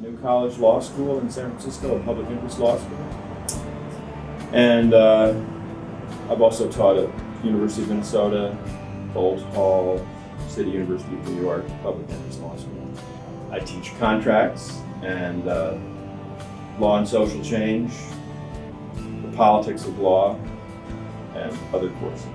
New College Law School in San Francisco, a public interest law school. And I've also taught at University of Minnesota, Bolt Hall, City University of New York, public interest law school. I teach contracts and law and social change, the politics of law, and other courses.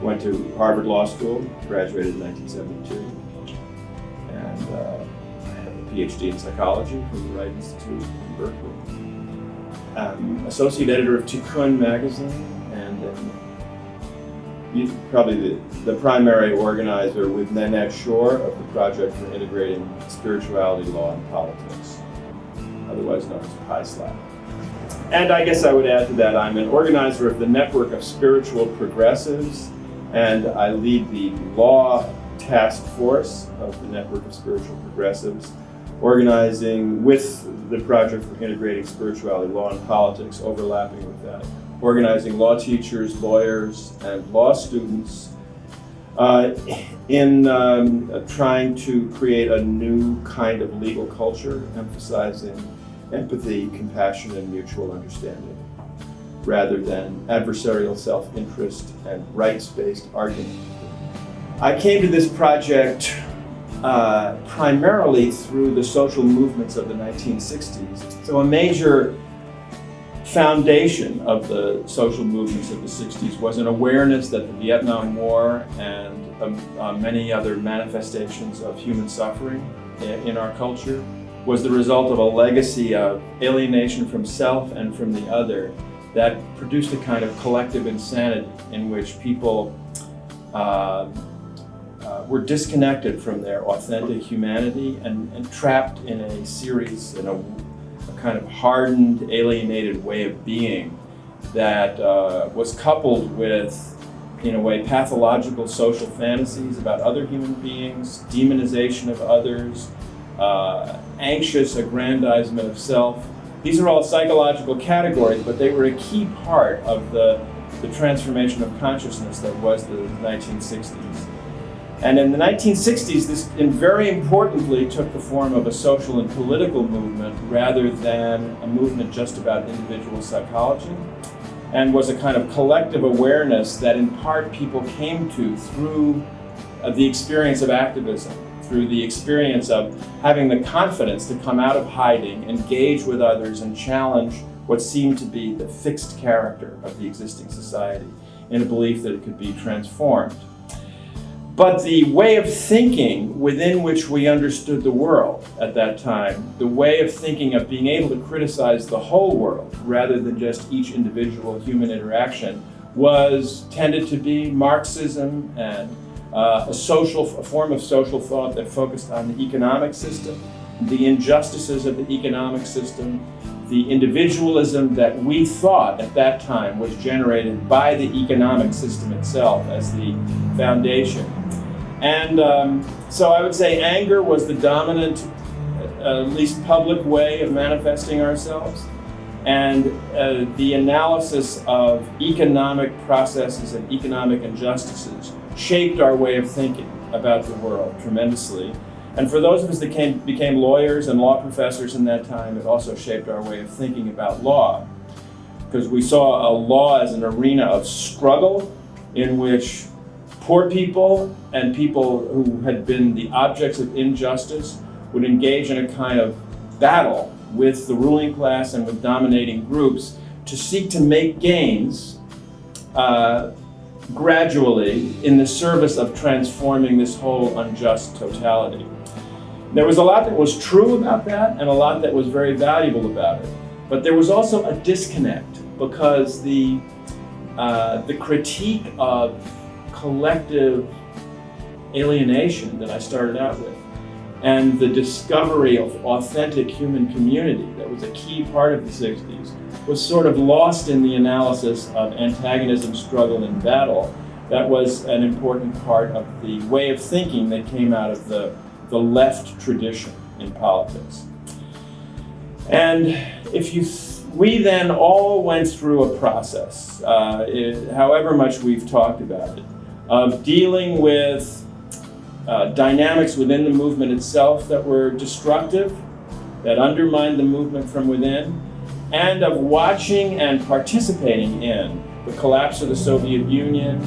Went to Harvard Law School, graduated in 1972, and I have a PhD in psychology from the Wright Institute in Berkeley. I'm associate editor of Tikkun magazine, and probably the primary organizer with Nanette Shore of the project for integrating spirituality, law, and politics, otherwise known as PISLAP. And I guess I would add to that, I'm an organizer of the network of spiritual progressives, and I lead the law task force of the network of spiritual progressives, organizing with the project for integrating spirituality, law, and politics, overlapping with that, organizing law teachers, lawyers, and law students in trying to create a new kind of legal culture, emphasizing empathy, compassion, and mutual understanding, rather than adversarial self-interest and rights-based argument. I came to this project primarily through the social movements of the 1960s. So a major foundation of the social movements of the 60s was an awareness that the Vietnam War and many other manifestations of human suffering in our culture was the result of a legacy of alienation from self and from the other that produced a kind of collective insanity in which people were disconnected from their authentic humanity and trapped in a series, in a kind of hardened, alienated way of being that was coupled with, in a way, pathological social fantasies about other human beings, demonization of others, anxious aggrandizement of self. These are all psychological categories, but they were a key part of the transformation of consciousness that was the 1960s. And in the 1960s, this very importantly took the form of a social and political movement rather than a movement just about individual psychology, and was a kind of collective awareness that in part people came to through the experience of activism, through the experience of having the confidence to come out of hiding, engage with others, and challenge what seemed to be the fixed character of the existing society in a belief that it could be transformed. But the way of thinking within which we understood the world at that time, the way of thinking of being able to criticize the whole world rather than just each individual human interaction, tended to be Marxism and a form of social thought that focused on the economic system, the injustices of the economic system, the individualism that we thought at that time was generated by the economic system itself as the foundation. And so I would say anger was the dominant, at least public way of manifesting ourselves. And the analysis of economic processes and economic injustices shaped our way of thinking about the world tremendously. And for those of us that became lawyers and law professors in that time, it also shaped our way of thinking about law, because we saw a law as an arena of struggle in which poor people and people who had been the objects of injustice would engage in a kind of battle with the ruling class and with dominating groups to seek to make gains gradually in the service of transforming this whole unjust totality. There was a lot that was true about that and a lot that was very valuable about it. But there was also a disconnect because the critique of collective alienation that I started out with and the discovery of authentic human community that was a key part of the 60s was sort of lost in the analysis of antagonism, struggle, and battle. That was an important part of the way of thinking that came out of the left tradition in politics. And we then all went through a process, however much we've talked about it, of dealing with dynamics within the movement itself that were destructive that undermined the movement from within, and of watching and participating in the collapse of the Soviet Union,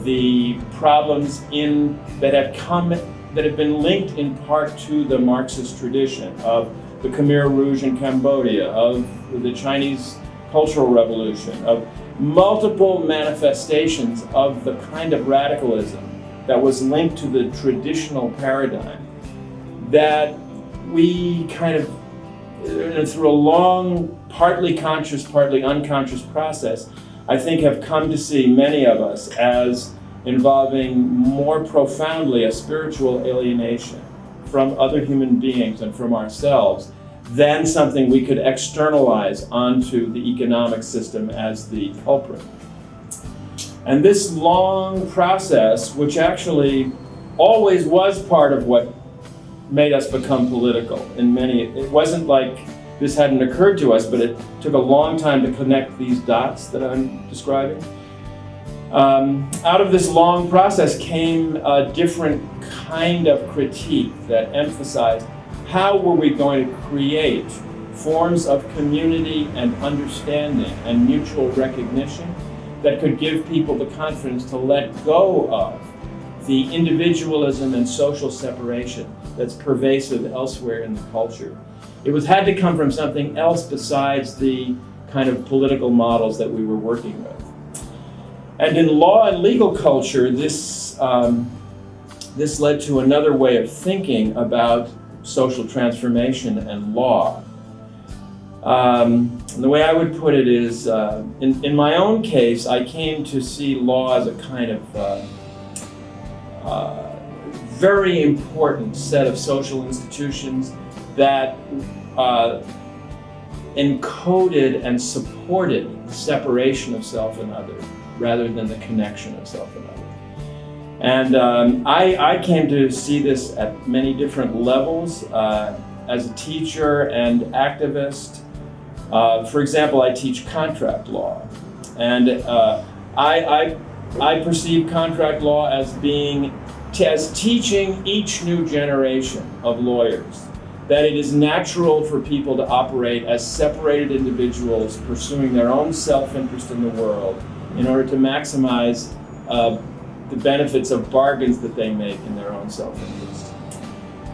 the problems that have been linked in part to the Marxist tradition of the Khmer Rouge in Cambodia, of the Chinese Cultural Revolution, of multiple manifestations of the kind of radicalism that was linked to the traditional paradigm that we kind of, through a long, partly conscious, partly unconscious process, I think have come to see, many of us, as involving more profoundly a spiritual alienation from other human beings and from ourselves than something we could externalize onto the economic system as the culprit. And this long process, which actually always was part of what made us become political it wasn't like this hadn't occurred to us, but it took a long time to connect these dots that I'm describing. Out of this long process came a different kind of critique that emphasized how were we going to create forms of community and understanding and mutual recognition that could give people the confidence to let go of the individualism and social separation that's pervasive elsewhere in the culture. It had to come from something else besides the kind of political models that we were working with. And in law and legal culture, this led to another way of thinking about social transformation and law. And the way I would put it is, in my own case, I came to see law as a kind of very important set of social institutions that encoded and supported the separation of self and other rather than the connection of self and other. And I came to see this at many different levels as a teacher and activist. For example, I teach contract law, and I perceive contract law as teaching each new generation of lawyers that it is natural for people to operate as separated individuals pursuing their own self-interest in the world in order to maximize the benefits of bargains that they make in their own self-interest.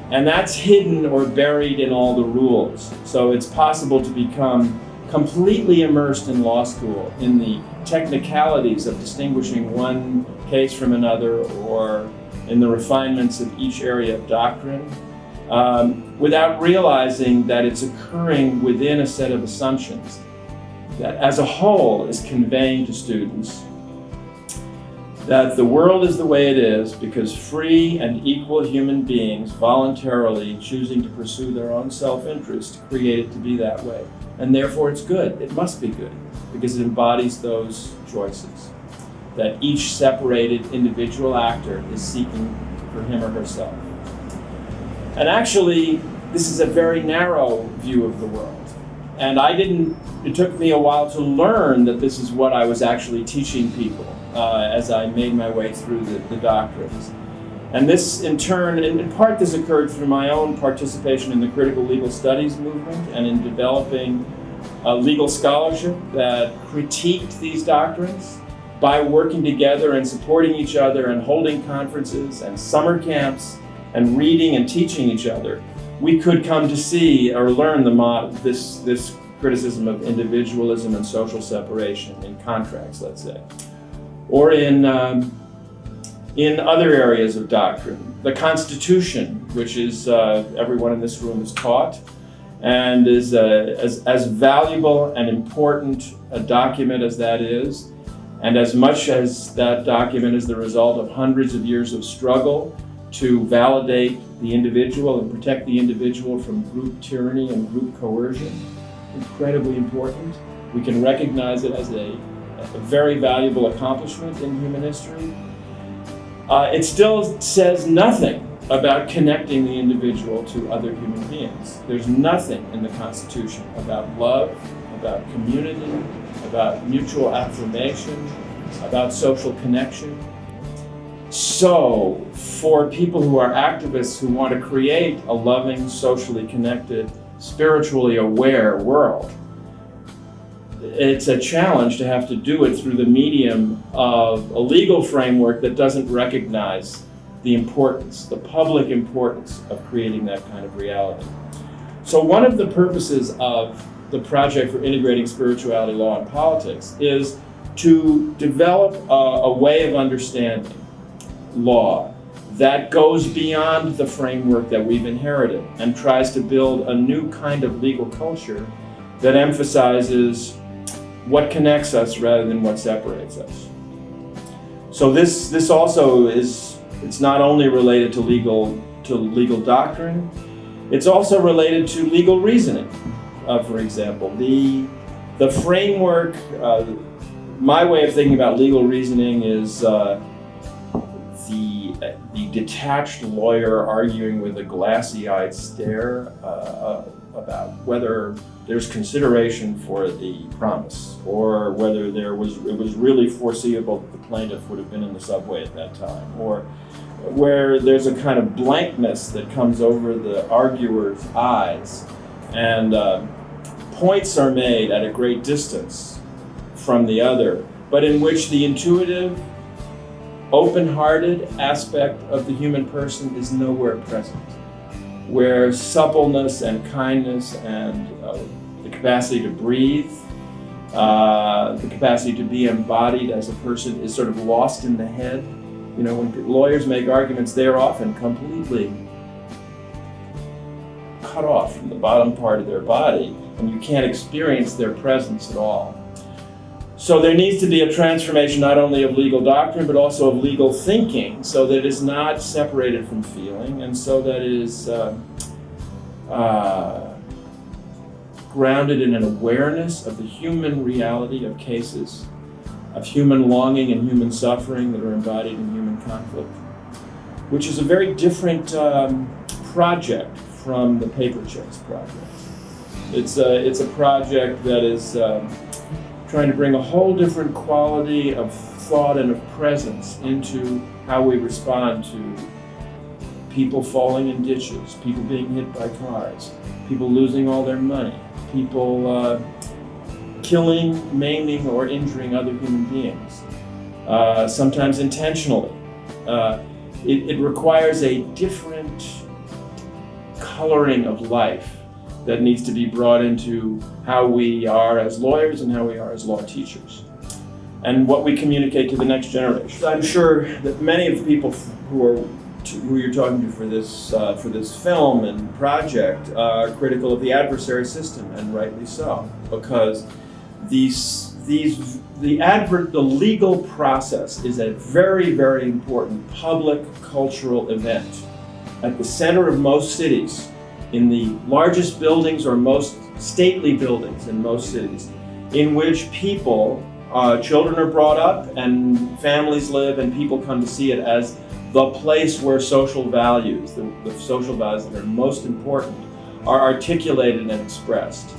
And that's hidden or buried in all the rules. So it's possible to become completely immersed in law school in the technicalities of distinguishing one case from another or in the refinements of each area of doctrine without realizing that it's occurring within a set of assumptions that as a whole is conveying to students that the world is the way it is because free and equal human beings voluntarily choosing to pursue their own self-interest create it to be that way. And therefore it's good. It must be good because it embodies those choices that each separated individual actor is seeking for him or herself. And actually, this is a very narrow view of the world. And it took me a while to learn that this is what I was actually teaching people as I made my way through the doctrines. And this, in turn, in part this occurred through my own participation in the critical legal studies movement and in developing a legal scholarship that critiqued these doctrines by working together and supporting each other and holding conferences and summer camps and reading and teaching each other. We could come to see or learn this criticism of individualism and social separation in contracts, let's say, or in other areas of doctrine. The Constitution, which is everyone in this room is taught, and is as valuable and important a document as that is, and as much as that document is the result of hundreds of years of struggle to validate the individual and protect the individual from group tyranny and group coercion, incredibly important. We can recognize it as a very valuable accomplishment in human history. It still says nothing about connecting the individual to other human beings. There's nothing in the Constitution about love, about community, about mutual affirmation, about social connection. So, for people who are activists who want to create a loving, socially connected spiritually aware world. It's a challenge to have to do it through the medium of a legal framework that doesn't recognize the importance, the public importance of creating that kind of reality. So one of the purposes of the Project for Integrating Spirituality, Law, and Politics is to develop a way of understanding law that goes beyond the framework that we've inherited and tries to build a new kind of legal culture that emphasizes what connects us rather than what separates us. So this also is, it's not only related to legal doctrine, it's also related to legal reasoning. For example, the framework, my way of thinking about legal reasoning is the detached lawyer arguing with a glassy-eyed stare about whether there's consideration for the promise, or whether it was really foreseeable that the plaintiff would have been in the subway at that time, or where there's a kind of blankness that comes over the arguer's eyes, and points are made at a great distance from the other, but in which the intuitive, open-hearted aspect of the human person is nowhere present, where suppleness and kindness and the capacity to breathe, the capacity to be embodied as a person is sort of lost in the head. You know, when lawyers make arguments, they're often completely cut off from the bottom part of their body, and you can't experience their presence at all. So there needs to be a transformation not only of legal doctrine, but also of legal thinking, so that it is not separated from feeling, and so that it is grounded in an awareness of the human reality of cases, of human longing and human suffering that are embodied in human conflict, which is a very different project from the Paper Chase project. It's a project that is trying to bring a whole different quality of thought and of presence into how we respond to people falling in ditches, people being hit by cars, people losing all their money, people killing, maiming, or injuring other human beings, sometimes intentionally. It requires a different coloring of life that needs to be brought into how we are as lawyers and how we are as law teachers, and what we communicate to the next generation. I'm sure that many of the people who you're talking to for this film and project are critical of the adversary system, and rightly so, because the legal process is a very, very important public cultural event at the center of most cities, in the largest buildings or most stately buildings in most cities, in which people, children are brought up and families live, and people come to see it as the place where social values, the social values that are most important, are articulated and expressed.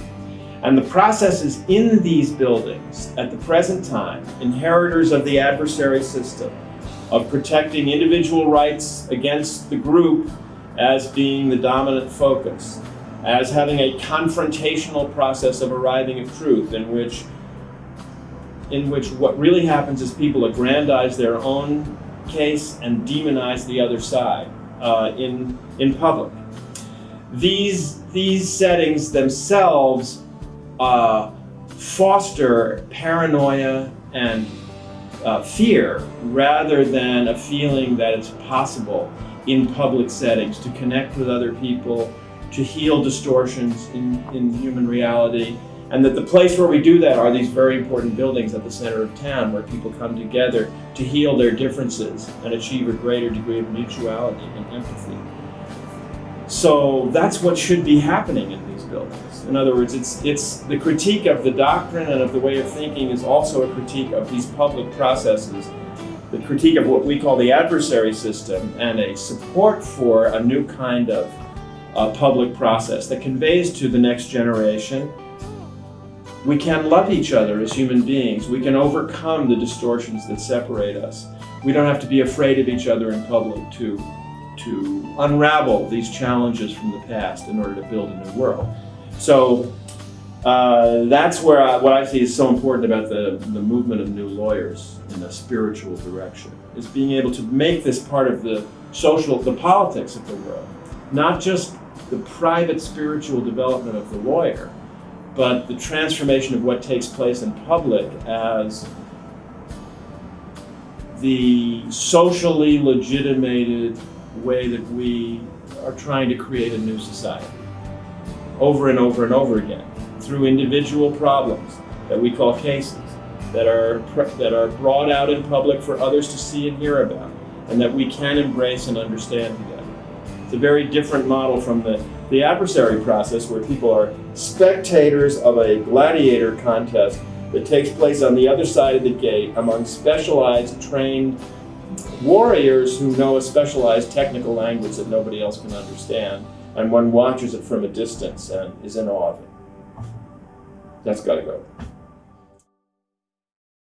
And the processes in these buildings at the present time, inheritors of the adversary system, of protecting individual rights against the group as being the dominant focus, as having a confrontational process of arriving at truth, in which what really happens is people aggrandize their own case and demonize the other side in public. These settings themselves foster paranoia and fear, rather than a feeling that it's possible in public settings to connect with other people, to heal distortions in human reality, and that the place where we do that are these very important buildings at the center of town, where people come together to heal their differences and achieve a greater degree of mutuality and empathy. So that's what should be happening in these buildings. In other words, it's the critique of the doctrine and of the way of thinking is also a critique of these public processes, the critique of what we call the adversary system, and a support for a new kind of public process that conveys to the next generation: we can love each other as human beings. We can overcome the distortions that separate us. We don't have to be afraid of each other in public to unravel these challenges from the past in order to build a new world. So that's where what I see is so important about the movement of new lawyers in a spiritual direction, is being able to make this part of the politics of the world, not just the private spiritual development of the lawyer, but the transformation of what takes place in public as the socially legitimated way that we are trying to create a new society over and over and over again through individual problems that we call cases that are brought out in public for others to see and hear about, and that we can embrace and understand together. It's a very different model from the adversary process, where people are spectators of a gladiator contest that takes place on the other side of the gate among specialized, trained warriors who know a specialized technical language that nobody else can understand, and one watches it from a distance and is in awe of it. That's got to go.